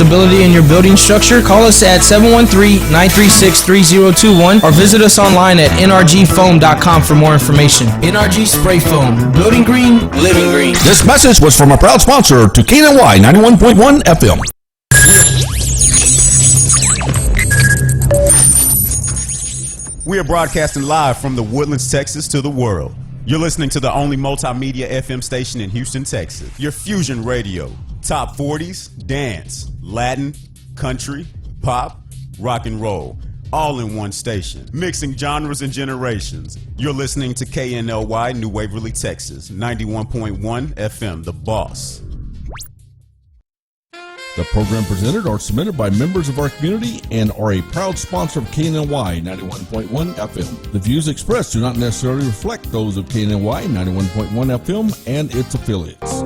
Stability in your building structure, call us at 713-936-3021 or visit us online at nrgfoam.com for more information. NRG Spray Foam, building green, living green. This message was from a proud sponsor to KNLY 91.1 FM. We are broadcasting live from the Woodlands, Texas to the world. You're listening to the only multimedia FM station in Houston, Texas. Your Fusion Radio. Top 40s, dance, Latin, country, pop, rock and roll, all in one station, mixing genres and generations. You're listening to KNLY New Waverly, Texas, 91.1 FM, The Boss. The program presented or submitted by members of our community and are a proud sponsor of KNLY 91.1 FM. The views expressed do not necessarily reflect those of KNLY 91.1 FM and its affiliates.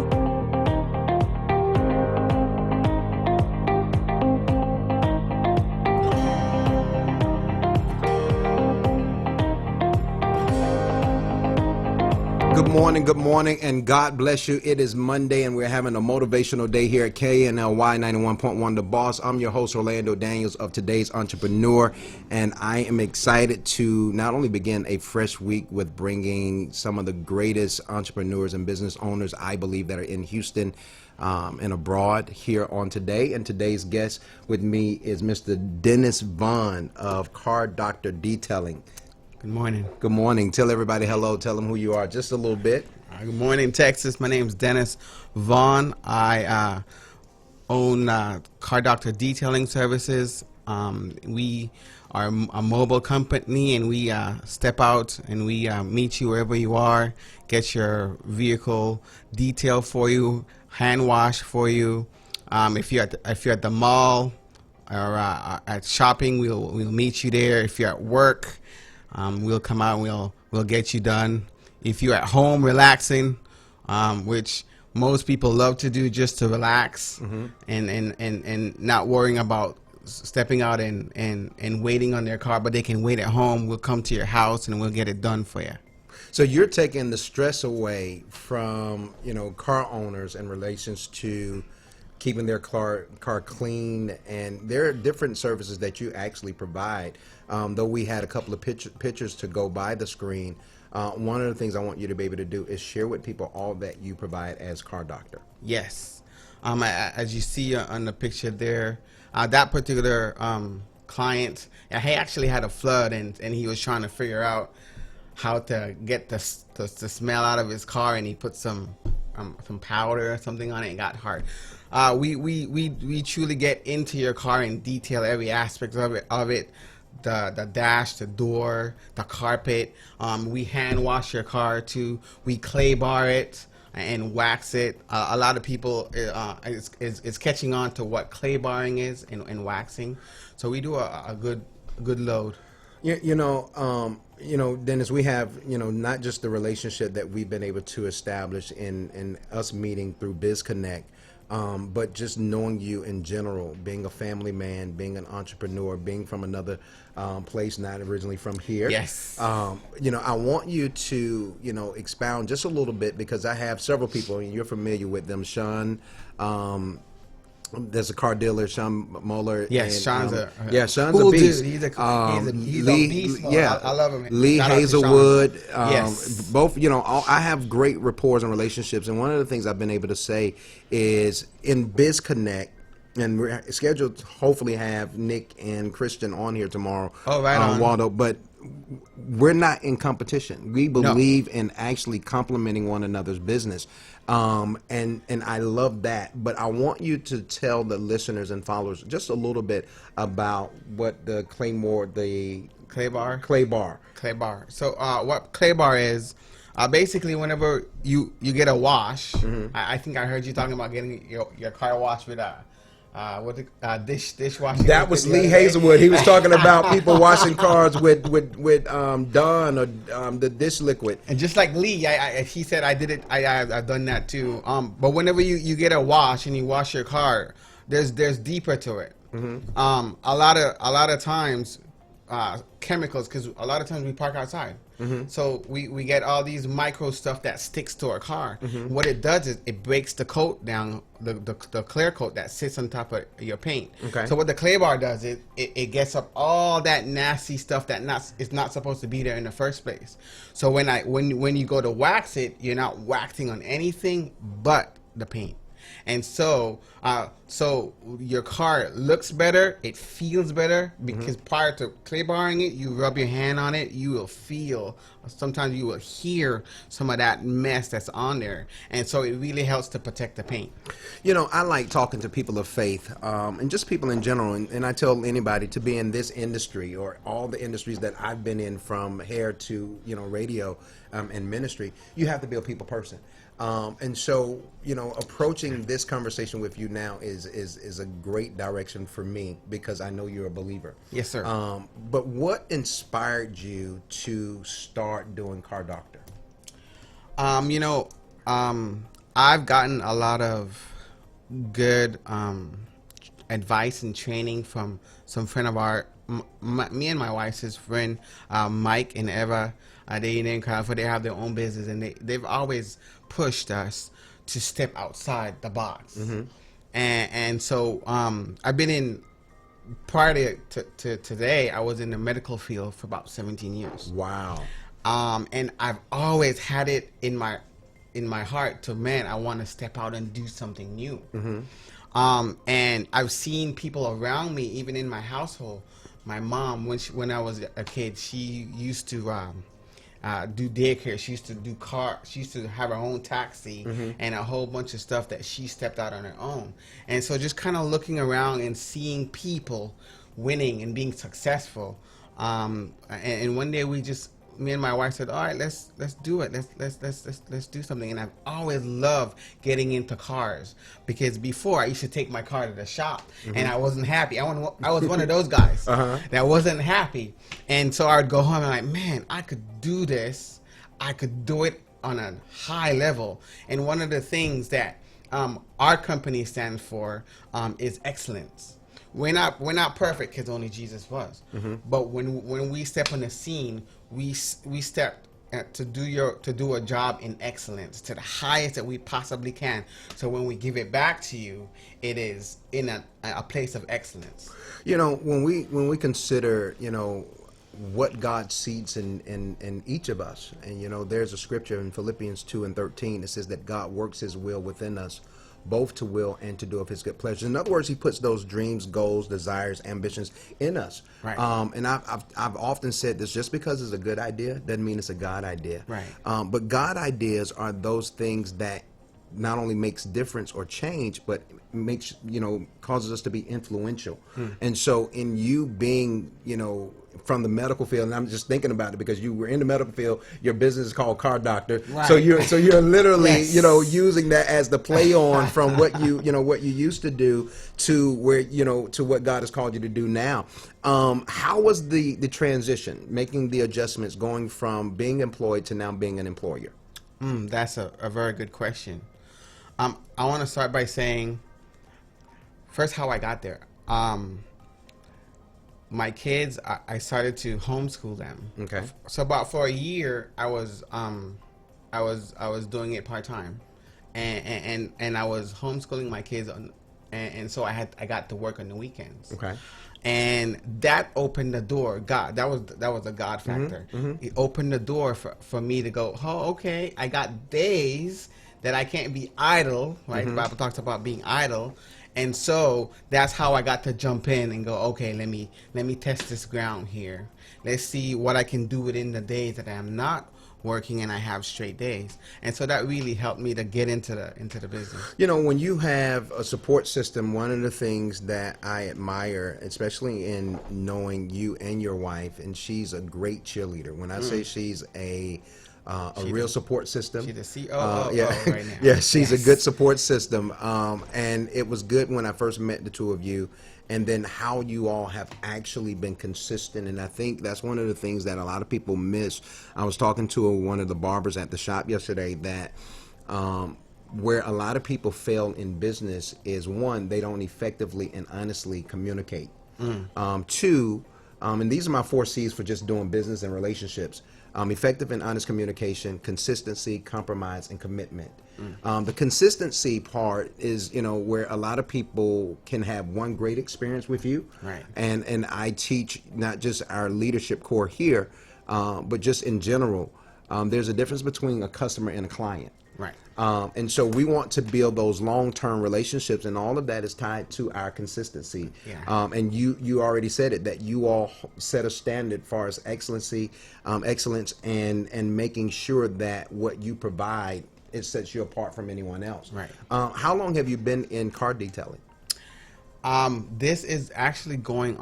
Good morning, and God bless you. It is Monday, and we're having a motivational day here at KNLY 91.1 The Boss. I'm your host, Orlando Daniels, of Today's Entrepreneur, and I am excited to not only begin a fresh week with bringing some of the greatest entrepreneurs and business owners, I believe, that are in Houston and abroad here on today. And today's guest with me is Mr. Dennis Vaughn of Car Doctor Detailing. Good morning. Good morning. Tell everybody hello. Tell them who you are just a little bit. Good morning, Texas. My name is Dennis Vaughn. I own Car Doctor Detailing Services. We are a mobile company, and we step out and we meet you wherever you are, get your vehicle detailed for you, hand wash for you. If you're at the mall or at shopping, we'll meet you there. If you're at work, we'll come out and we'll get you done. If you're at home relaxing, which most people love to do just to relax, and not worrying about stepping out and waiting on their car, but they can wait at home, we'll come to your house and we'll get it done for you. So you're taking the stress away from, car owners in relations to keeping their car clean, and there are different services that you actually provide. Though we had a couple of pictures to go by the screen, one of the things I want you to be able to do is share with people all that you provide as Car Doctor. Yes. As you see on the picture there, that particular client, he actually had a flood, and he was trying to figure out how to get the smell out of his car, and he put some powder or something on it and got hard. We truly get into your car and detail every aspect of it. The dash, the door, the carpet. We hand wash your car too. We clay bar it and wax it. A lot of people is catching on to what clay barring is and waxing. So we do a good load. Dennis, we have, not just the relationship that we've been able to establish in us meeting through BizConnect, but just knowing you in general, being a family man, being an entrepreneur, being from another place, not originally from here. Yes. I want you to, expound just a little bit, because I have several people, and you're familiar with them. Sean, there's a car dealer, Sean Moeller. Yes, and, Sean's Sean's cool a beast. Dude. He's a Lee, beast. Yeah, I love him. Lee Shout out to Hazelwood. Yes. Both. I have great rapport and relationships, and one of the things I've been able to say is in BizConnect, and we're scheduled to hopefully have Nick and Christian on here tomorrow. Oh, right on. Waldo, but we're not in competition. We believe in actually complementing one another's business. And I love that, but I want you to tell the listeners and followers just a little bit about what the clay bar. So what clay bar is, basically whenever you get a wash, I think I heard you talking about getting your car washed with dishwasher. That was Lee Hazelwood. He was talking about people washing cars with Dawn or the dish liquid. And just like Lee, he said I did it. I've done that too. But whenever you get a wash and you wash your car, there's deeper to it. A lot of times chemicals, because a lot of times we park outside. So we get all these micro stuff that sticks to our car. What it does is it breaks the coat down, the clear coat that sits on top of your paint. Okay. So what the clay bar does is it gets up all that nasty stuff that is not supposed to be there in the first place. So when you go to wax it, you're not waxing on anything but the paint. And so your car looks better, it feels better, because prior to clay barring it, you rub your hand on it, you will feel, sometimes you will hear some of that mess that's on there. And so it really helps to protect the paint. You know, I like talking to people of faith, and just people in general, and I tell anybody to be in this industry or all the industries that I've been in, from hair to, you know, radio and ministry, you have to be a people person. And so, you know, approaching this conversation with you now is a great direction for me, because I know you're a believer. Yes, sir. But what inspired you to start doing Car Doctor? You know, I've gotten a lot of good advice and training from some friend of ours. Me and my wife's friend, Mike and Eva. They in California, they have their own business, and they've always pushed us to step outside the box. And so I've been in, prior to today, I was in the medical field for about 17 years. Wow. And I've always had it in my heart to, man, I want to step out and do something new. And I've seen people around me, even in my household. My mom, when I was a kid, she used to do daycare. She used to do she used to have her own taxi and a whole bunch of stuff that she stepped out on her own. And so just kind of looking around and seeing people winning and being successful. And one day me and my wife said, all right, let's do it. Let's do something. And I've always loved getting into cars, because before I used to take my car to the shop and I wasn't happy. I was one of those guys that wasn't happy. And so I would go home and I'm like, man, I could do this. I could do it on a high level. And one of the things that our company stands for is excellence. We're not perfect, because only Jesus was. But when we step on the scene, we step to do a job in excellence, to the highest that we possibly can. So when we give it back to you, it is in a place of excellence. You know, when we consider, you know, what God sees in each of us, and you know, there's a scripture in Philippians 2:13 that says that God works His will within us, both to will and to do of His good pleasure. In other words, He puts those dreams, goals, desires, ambitions in us. Right. And I've often said this: just because it's a good idea doesn't mean it's a God idea. Right. But God ideas are those things that not only makes difference or change, but makes, you know, causes us to be influential. And so in you being, you know, from the medical field, and I'm just thinking about it because you were in the medical field, your business is called Car Doctor. Right. So you're literally, Yes. you know, using that as the play on from what you used to do to where, you know, to what God has called you to do now. How was the transition, making the adjustments, going from being employed to now being an employer? That's a very good question. I want to start by saying, first, how I got there. My kids, I started to homeschool them. Okay. So about for a year, I was doing it part time, and I was homeschooling my kids and so I got to work on the weekends. Okay. And that opened the door. God, that was a God factor. It opened the door for me to go, oh, okay, I got days that I can't be idle, right? The Bible talks about being idle. And so that's how I got to jump in and go, okay, let me test this ground here. Let's see what I can do within the days that I am not working and I have straight days. And so that really helped me to get into the business. You know, when you have a support system, one of the things that I admire, especially in knowing you and your wife, and she's a great cheerleader. When I say she's a real support system. She's the COO right now. Yeah, she's a good support system. And it was good when I first met the two of you, and then how you all have actually been consistent. And I think that's one of the things that a lot of people miss. I was talking to one of the barbers at the shop yesterday that where a lot of people fail in business is, one, they don't effectively and honestly communicate. Two, And these are my 4 C's for just doing business and relationships. Effective and honest communication, consistency, compromise, and commitment. The consistency part is, where a lot of people can have one great experience with you. Right. And I teach not just our leadership core here, but just in general. There's a difference between a customer and a client. Right. And so we want to build those long-term relationships, and all of that is tied to our consistency. Yeah. And you already said it, that you all set a standard as far as excellence, and making sure that what you provide, it sets you apart from anyone else. Right. How long have you been in car detailing? This is actually going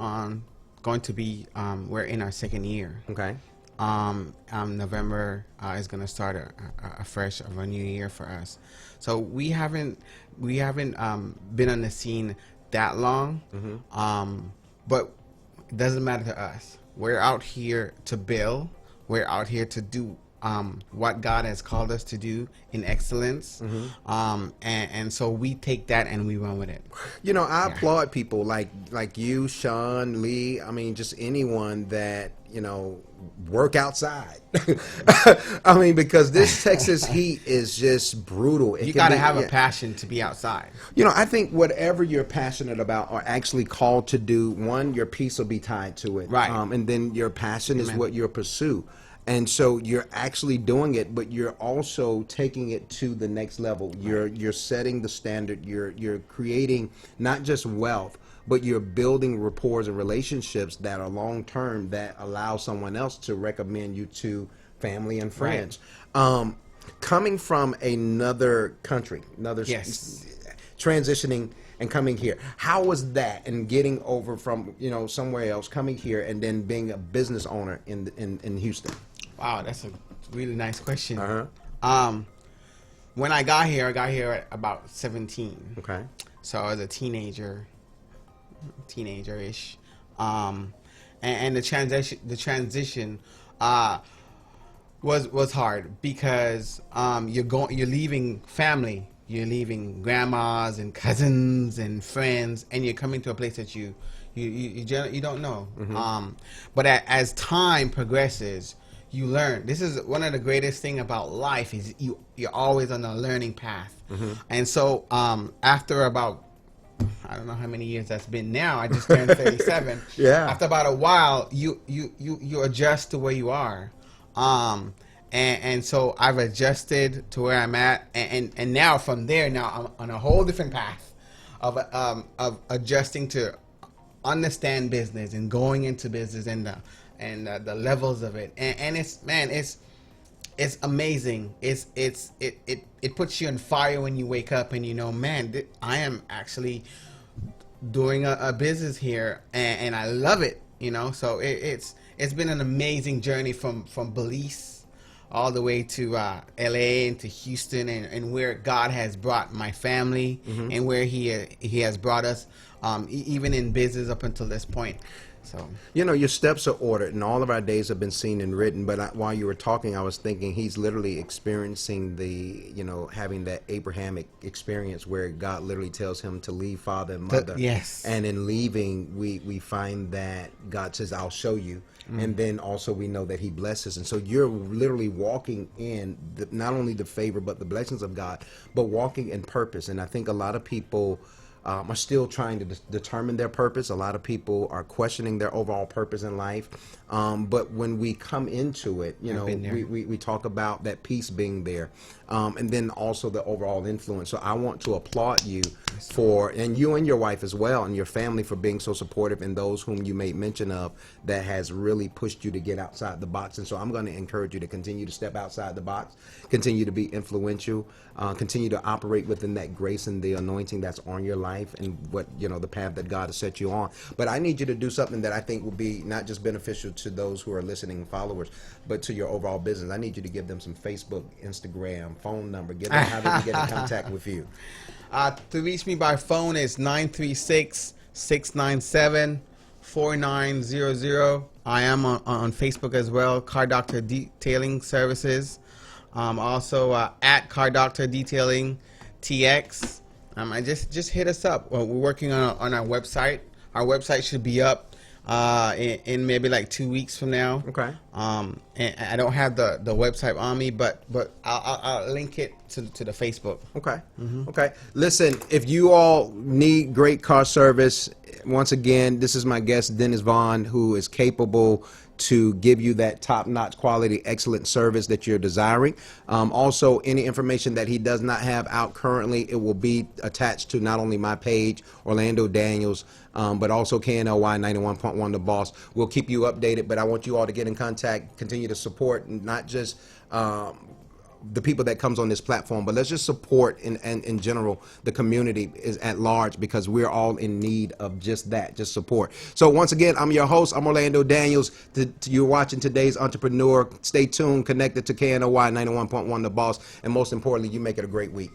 to be, we're in our 2nd year. Okay. November is going to start a new year for us. So we haven't been on the scene that long. But it doesn't matter to us. We're out here to build. We're out here to do what God has called us to do in excellence. And so we take that and we run with it. I applaud people like you, Sean, Lee. I mean, just anyone that, work outside. I mean, because this Texas heat is just brutal. You got to have a passion to be outside. I think whatever you're passionate about or actually called to do, one, your peace will be tied to it. Right. And then your passion is what you'll pursue. And so you're actually doing it, but you're also taking it to the next level. You're setting the standard. You're creating not just wealth, but you're building rapport and relationships that are long term, that allow someone else to recommend you to family and friends. Right. Coming from another country, transitioning and coming here, how was that? And getting over from somewhere else, coming here, and then being a business owner in Houston. Wow, that's a really nice question. Uh-huh. When I got here at about 17. Okay. So I was a teenager-ish. And the transition was hard because you're leaving family, you're leaving grandmas and cousins and friends, and you're coming to a place that you don't know. But as time progresses, you learn. This is one of the greatest thing about life, is you're always on a learning path. And so after about, I don't know how many years that's been now, I just turned 37. Yeah. After about a while, you adjust to where you are. And so I've adjusted to where I'm at, and now from there, now I'm on a whole different path of adjusting to understand business and going into business and the levels of it, and it's amazing. It puts you on fire when you wake up and I am actually doing a business here, and I love it. So it's been an amazing journey from Belize all the way to LA and to Houston, and where God has brought my family, and where he has brought us, even in business up until this point. So your steps are ordered, and all of our days have been seen and written. But while you were talking, I was thinking he's literally experiencing having that Abrahamic experience where God literally tells him to leave father and mother. Yes. And in leaving, we find that God says, "I'll show you." And then also we know that he blesses. And so you're literally walking in not only the favor but the blessings of God, but walking in purpose. And I think a lot of people are still trying to determine their purpose. A lot of people are questioning their overall purpose in life. But when we come into it, we talk about that peace being there. And then also the overall influence. So I want to applaud you and you and your wife as well, and your family, for being so supportive, and those whom you made mention of that has really pushed you to get outside the box. And so I'm going to encourage you to continue to step outside the box, continue to be influential, continue to operate within that grace and the anointing that's on your life, and what the path that God has set you on. But I need you to do something that I think will be not just beneficial to those who are listening, followers, but to your overall business. I need you to give them some Facebook, Instagram, phone number. Give them how they can get in contact with you. To reach me by phone is 936-697-4900. I am on Facebook as well, Car Doctor Detailing Services. Also at Car Doctor Detailing TX. I just hit us up. We're working on our website. Our website should be up in maybe like 2 weeks from now. Okay. And I don't have the website on me, but I'll link it to the Facebook. Okay. Okay. Listen, if you all need great car service, once again, this is my guest, Dennis Vaughn, who is capable to give you that top-notch quality, excellent service that you're desiring. Also, any information that he does not have out currently, it will be attached to not only my page, Orlando Daniels, but also KNLY 91.1 The Boss. We'll keep you updated, but I want you all to get in contact, continue to support not just the people that comes on this platform, but let's just support in general the community is at large, because we're all in need of just that, just support. So once again, I'm your host. I'm Orlando Daniels. You're watching today's Entrepreneur. Stay tuned, connected to KNLY 91.1 The Boss, and most importantly, you make it a great week.